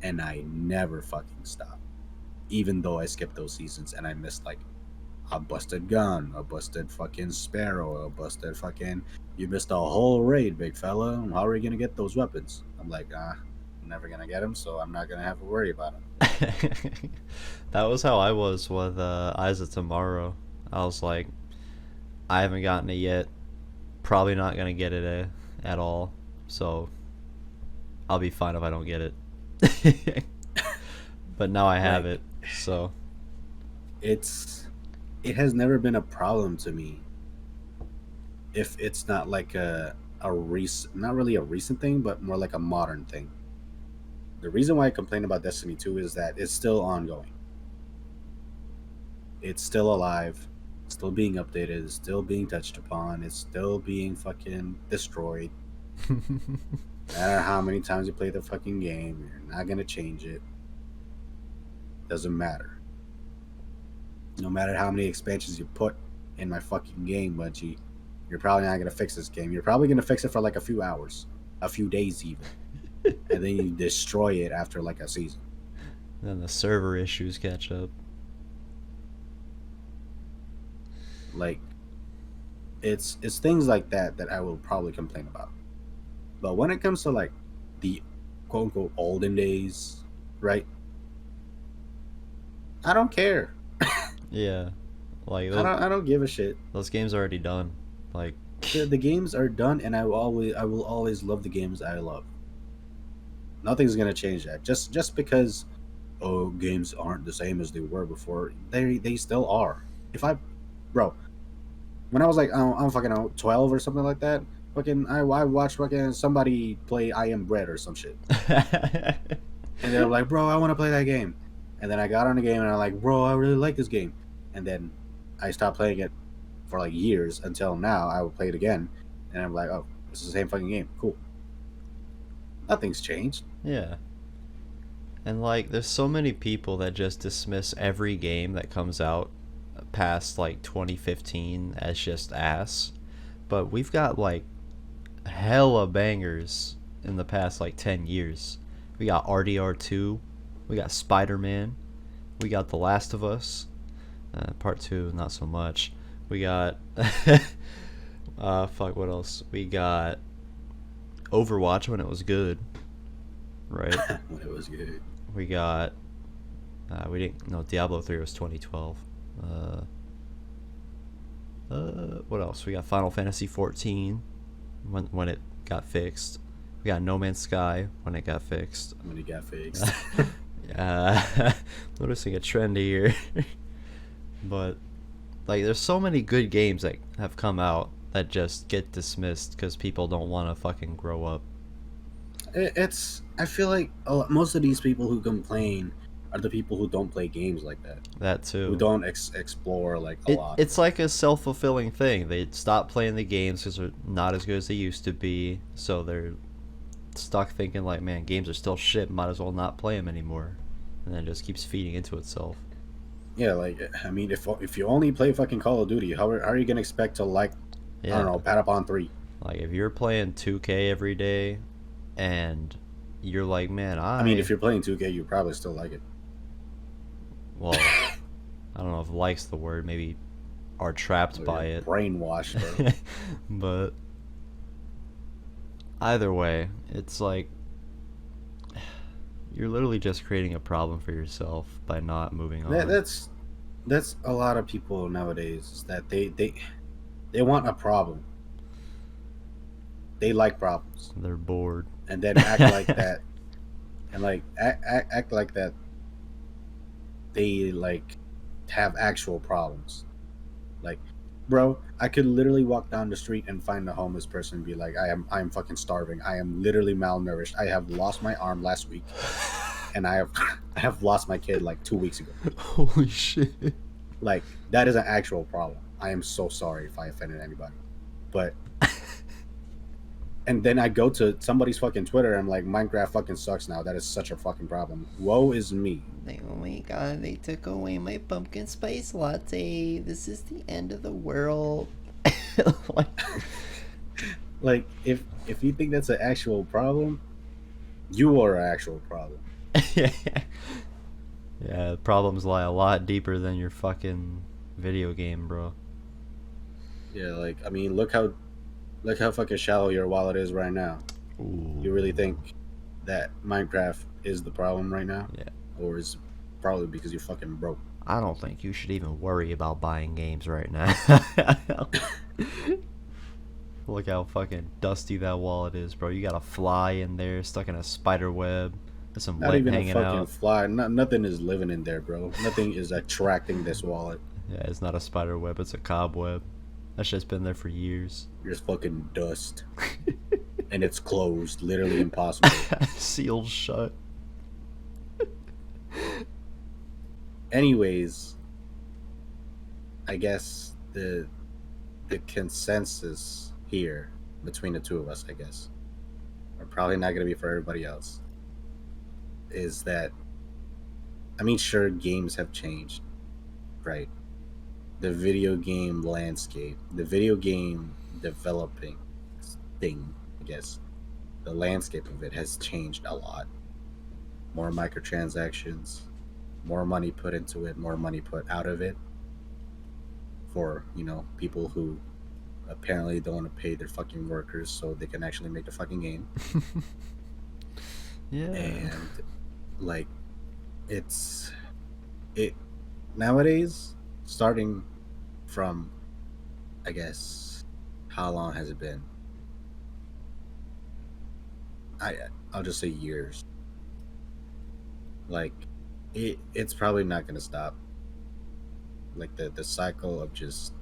And I never fucking stopped. Even though I skipped those seasons and I missed like a busted gun, a busted fucking sparrow, a busted fucking. You missed a whole raid, big fella. How are we gonna get those weapons? I'm like, I'm never gonna get them, so I'm not gonna have to worry about them. that was how I was with Eyes of Tomorrow. I was like, I haven't gotten it yet. probably not gonna get it at all. So I'll be fine if I don't get it. But now I have Like it, so it has never been a problem to me if it's not like a recent, not really a recent thing, but more like a modern thing. The reason why I complain about Destiny 2 is that it's still ongoing. It's still alive, still being updated, it's still being touched upon, it's still being fucking destroyed. No matter how many times you play the fucking game, you're not gonna change it. Doesn't matter. No matter how many expansions you put in my fucking game, Bungie, you're probably not gonna fix this game. You're probably gonna fix it for like a few hours, a few days even, and then you destroy it after like a season. then the server issues catch up. Like it's things like that that I will probably complain about. But when it comes to like the quote unquote olden days, right? I don't care. Yeah, like I don't give a shit. those games are already done. Like, The games are done, and I will always love the games I love. Nothing's gonna change that. Just because games aren't the same as they were before, they still are. If I, bro, when I was like I'm fucking 12 or something like that, fucking I watched fucking somebody play I Am Bread or some shit, and they're like, bro, I want to play that game, and then I got on the game and I'm like, bro, I really like this game, and then I stopped playing it for like years until now. I will play it again, and I'm like, oh, this is the same fucking game. Cool. Nothing's changed. yeah. And like, there's so many people that just dismiss every game that comes out past like 2015 as just ass. But we've got like hella bangers in the past like 10 years. We got RDR2, we got Spider-Man, we got The Last of Us, Part 2, not so much. We got, fuck, what else? We got Overwatch when it was good, right? When it was good. We got, we didn't, no, Diablo 3 was 2012. What else? We got Final Fantasy 14 when it got fixed. We got No Man's Sky when it got fixed. When it got fixed. Noticing a trend here. But like, there's so many good games that have come out that just get dismissed because people don't want to fucking grow up. It's. I feel like most of these people who complain are the people who don't play games like that. That too. Who don't explore like a lot. It's like a self-fulfilling thing. They stop playing the games because they're not as good as they used to be, so they're stuck thinking like, man, games are still shit, might as well not play them anymore, and then it just keeps feeding into itself. Yeah, like I mean, if you only play fucking Call of Duty, how are you gonna expect to like I don't know, Patapon 3? Like, if you're playing 2K every day, and you're like, man, I mean, if you're playing 2K, you probably still like it. Well, I don't know if like's the word, maybe are trapped Or by you're it. brainwashed, bro. But either way, it's like you're literally just creating a problem for yourself by not moving on. That's a lot of people nowadays, is that they want a problem. They like problems, They're bored. and then act like that, and like act like that they like have actual problems. Like, bro, I could literally walk down the street and find a homeless person and be like, I am fucking starving. I am literally malnourished. I have lost my arm last week, and I have lost my kid like 2 weeks ago. Holy shit. Like, that is an actual problem. I am so sorry if I offended anybody, but. And then I go to somebody's fucking Twitter and I'm like, Minecraft fucking sucks now. That is such a fucking problem. Woe is me. Oh my god, they took away my pumpkin spice latte. This is the end of the world. Like, if you think that's an actual problem, you are an actual problem. Yeah, problems lie a lot deeper than your fucking video game, bro. Yeah, like, I mean, look how fucking shallow your wallet is right now. Ooh. You really think that Minecraft is the problem right now? Yeah. Or is probably because you're fucking broke? I don't think you should even worry about buying games right now. Look how fucking dusty that wallet is, bro. You got a fly in there, stuck in a spider web. There's some Not lint even a hanging fucking out. fly. Nothing is living in there, bro. Nothing is attracting this wallet. Yeah, it's not a spider web, it's a cobweb. That shit's been there for years. There's fucking dust. And it's closed. Literally impossible. Sealed shut. Anyways, I guess the consensus here between the two of us, I guess, or probably not gonna be for everybody else, is that I mean, sure, games have changed, right? The video game landscape, the video game developing thing, I guess, the landscape of it has changed a lot. More microtransactions, more money put into it, more money put out of it for, people who apparently don't want to pay their fucking workers so they can actually make the fucking game. Yeah. And like it's it nowadays, starting from, I guess, how long has it been? I'll just say years. Like it's probably not gonna stop. Like the cycle of just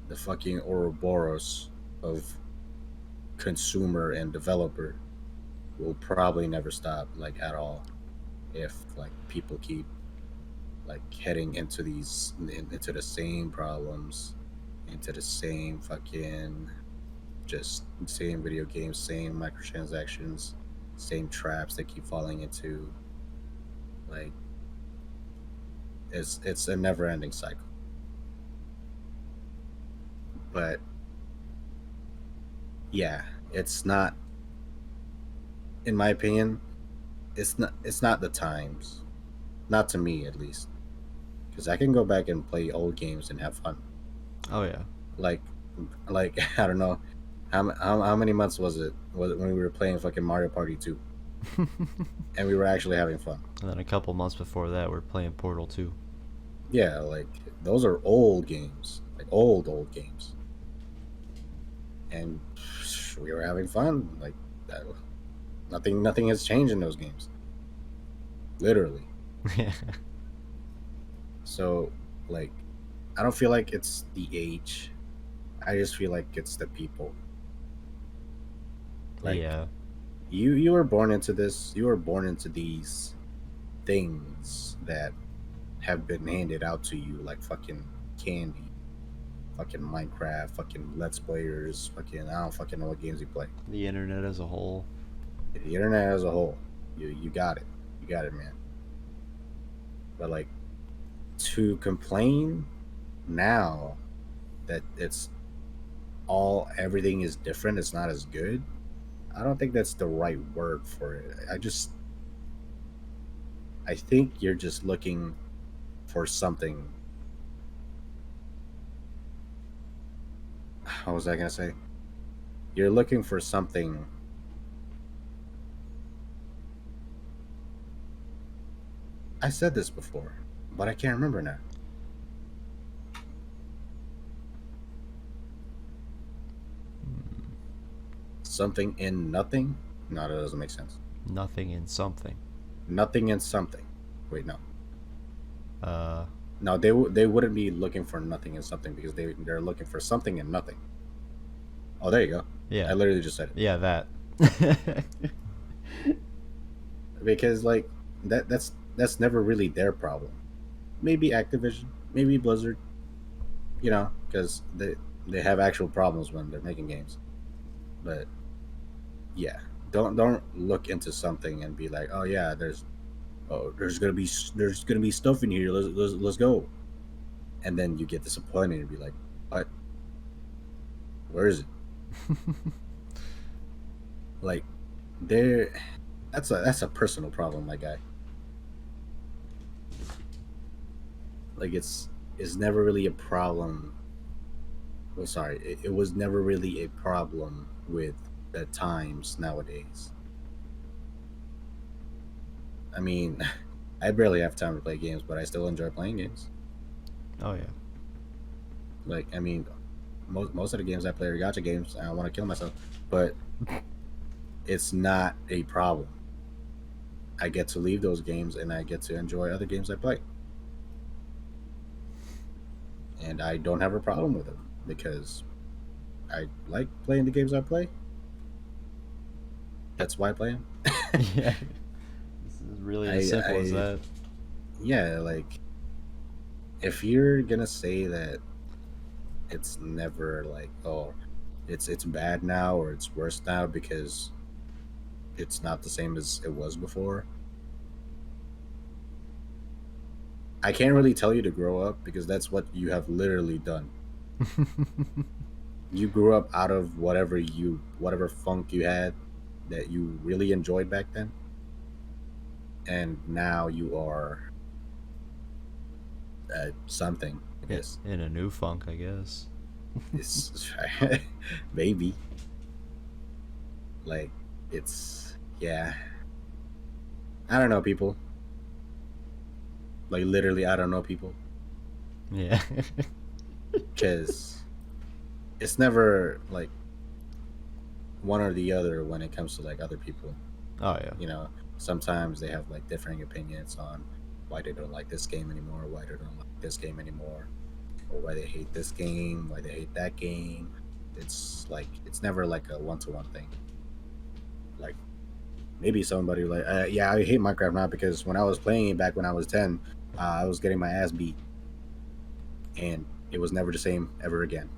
the fucking Ouroboros of consumer and developer will probably never stop, like, at all, if like people keep like heading into into the same problems, into the same fucking, just same video games, same microtransactions, same traps they keep falling into. Like it's a never ending cycle. But yeah, it's not, in my opinion, it's not the times. Not to me, at least. Because I can go back and play old games and have fun. Oh yeah. Like like I don't know how many months was it when we were playing fucking Mario Party 2 and we were actually having fun. And then a couple months before that, we're playing Portal 2. Yeah, like those are old games, like old games, and we were having fun. Like that, nothing has changed in those games, literally. Yeah. So, like, I don't feel like it's the age. I just feel like it's the people. Like, Yeah. you were born into this. You were born into these things that have been handed out to you like fucking candy. Fucking Minecraft, fucking Let's Players, fucking I don't fucking know what games you play. The internet as a whole. The internet as a whole, you got it. You got it, man. But like, to complain now that everything is different, it's not as good, I don't think that's the right word for it. I think you're just looking for something. How was I gonna say? You're looking for something. I said this before, but I can't remember now. Something in nothing? No, that doesn't make sense. Nothing in something. Nothing in something. Wait, no. Uh. No, they wouldn't be looking for nothing in something because they're looking for something in nothing. Oh, there you go. Yeah. I literally just said it. Yeah, that. Because like that's never really their problem. Maybe Activision, maybe Blizzard, because they have actual problems when they're making games. But yeah, don't look into something and be like, oh yeah, there's gonna be stuff in here. Let's go, and then you get disappointed and be like, what? Where is it? Like, there, that's a personal problem, my guy. Like it's never really a problem. Well, sorry, it was never really a problem with the times nowadays. I mean, I barely have time to play games, but I still enjoy playing games. Oh yeah. Like, I mean, most of the games I play are gacha games. I don't want to kill myself, but it's not a problem. I get to leave those games and I get to enjoy other games I play, and I don't have a problem with them because I like playing the games I play. That's why I play them. Yeah. This is really as simple as that. Yeah, like if you're gonna say that it's never like, oh, it's bad now or it's worse now because it's not the same as it was before. I can't really tell you to grow up because that's what you have literally done. You grew up out of whatever funk you had that you really enjoyed back then, and now you are something. I guess In a new funk, I guess. it's maybe like it's yeah. I don't know people. Like literally, I don't know people Yeah. because it's never like one or the other when it comes to like other people. Oh yeah. You know, sometimes they have like differing opinions on why they don't like this game anymore, why they don't like this game anymore, or why they hate this game, why they hate that game. It's like it's never like a one-to-one thing. Like maybe somebody like, yeah, I hate Minecraft now because when I was playing it back when I was 10, I was getting my ass beat, and it was never the same ever again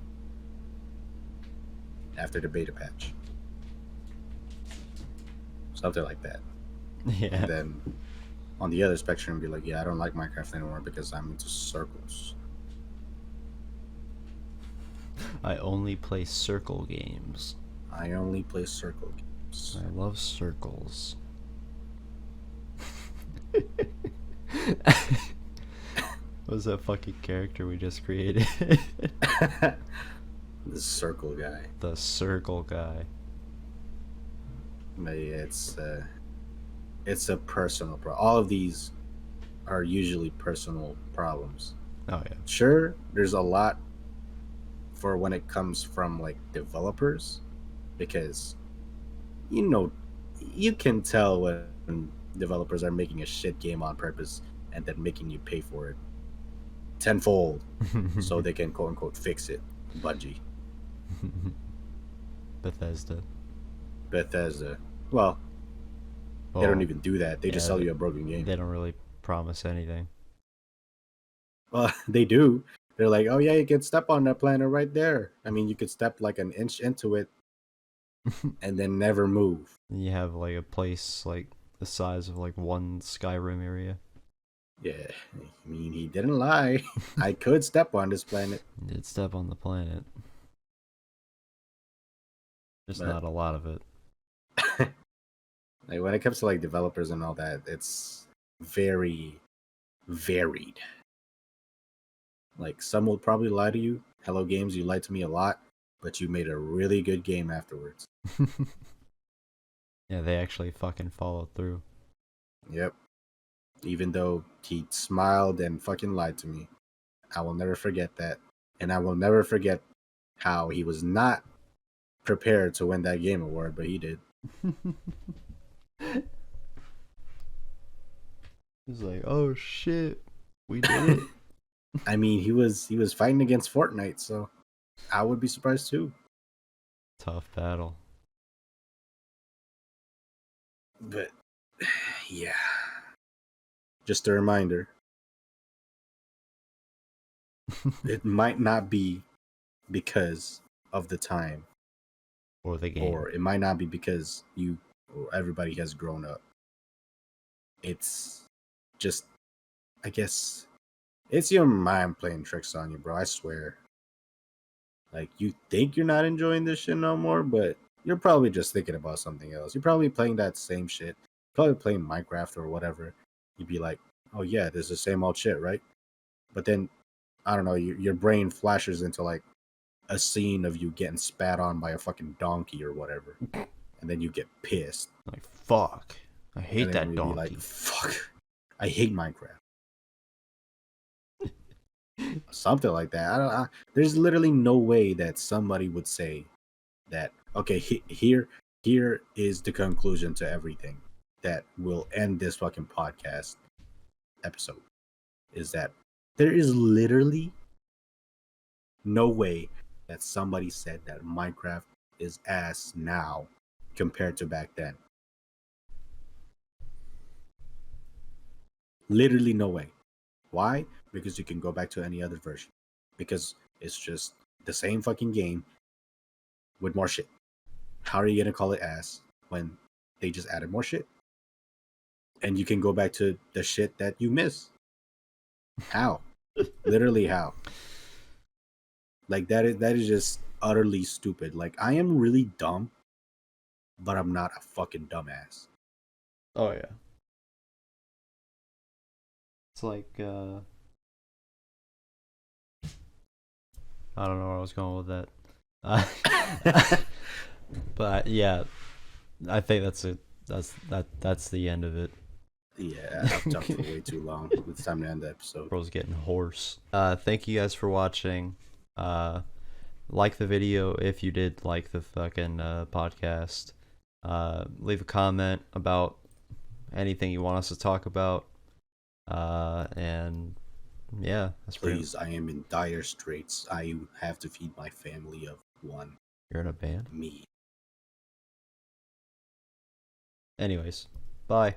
after the beta patch. Something like that. Yeah. And then on the other spectrum, be like, yeah, I don't like Minecraft anymore because I'm into circles. I only play circle games. I only play circle games. I love circles. What was that fucking character we just created? The circle guy. The circle guy. But yeah, it's a personal problem. All of these are usually personal problems. Oh yeah. Sure, there's a lot for when it comes from like developers because you know you can tell when developers are making a shit game on purpose and then making you pay for it tenfold so they can quote unquote fix it. Bungie. Bethesda. Well, they don't Oh, even do that. They just yeah, sell you a broken game. They don't really promise anything. Well, they do. They're like, oh yeah, you can step on that planet right there. I mean, you could step like an inch into it and then never move. You have like a place like the size of like one Skyrim area. Yeah, I mean, he didn't lie. I could step on this planet. You did step on the planet. There's But- not a lot of it. Like when it comes to like developers and all that, it's very varied. Like some will probably lie to you. Hello Games, you lied to me a lot, but you made a really good game afterwards. Yeah, they actually fucking followed through. Yep. Even though he smiled and fucking lied to me. I will never forget that. And I will never forget how he was not prepared to win that game award, but he did. It's like, oh shit, we did it. I mean, he was fighting against Fortnite, so I would be surprised too. Tough battle. But yeah. Just a reminder. It might not be because of the time, Or the game. or it might not be because everybody has grown up. It's just, I guess, it's your mind playing tricks on you, bro. I swear. Like you think you're not enjoying this shit no more, but you're probably just thinking about something else. You're probably playing that same shit. Probably playing Minecraft or whatever. You'd be like, oh yeah, this is the same old shit, right? But then, I don't know, your brain flashes into like a scene of you getting spat on by a fucking donkey or whatever, and then you get pissed. Like, fuck. I hate And then that you'd donkey. be like, fuck, I hate Minecraft. Something like that. There's literally no way that somebody would say that. Okay, here is the conclusion to everything that will end this fucking podcast episode. Is that there is literally no way that somebody said that Minecraft is ass now compared to back then. Literally no way. Why? Because you can go back to any other version. Because it's just the same fucking game with more shit. How are you gonna call it ass when they just added more shit? And you can go back to the shit that you miss. How? Literally how? Like that is just utterly stupid. Like I am really dumb, but I'm not a fucking dumbass. Oh yeah. It's like I don't know where I was going with that. But yeah, I think that's it. That's the end of it. Yeah, I've talked for way too long. It's time to end the episode. Bro's getting hoarse. Thank you guys for watching. Like the video if you did like the fucking podcast. Leave a comment about anything you want us to talk about. And yeah, that's Please, I am in dire straits. I have to feed my family of one. You're in a band? Me. Anyways, bye.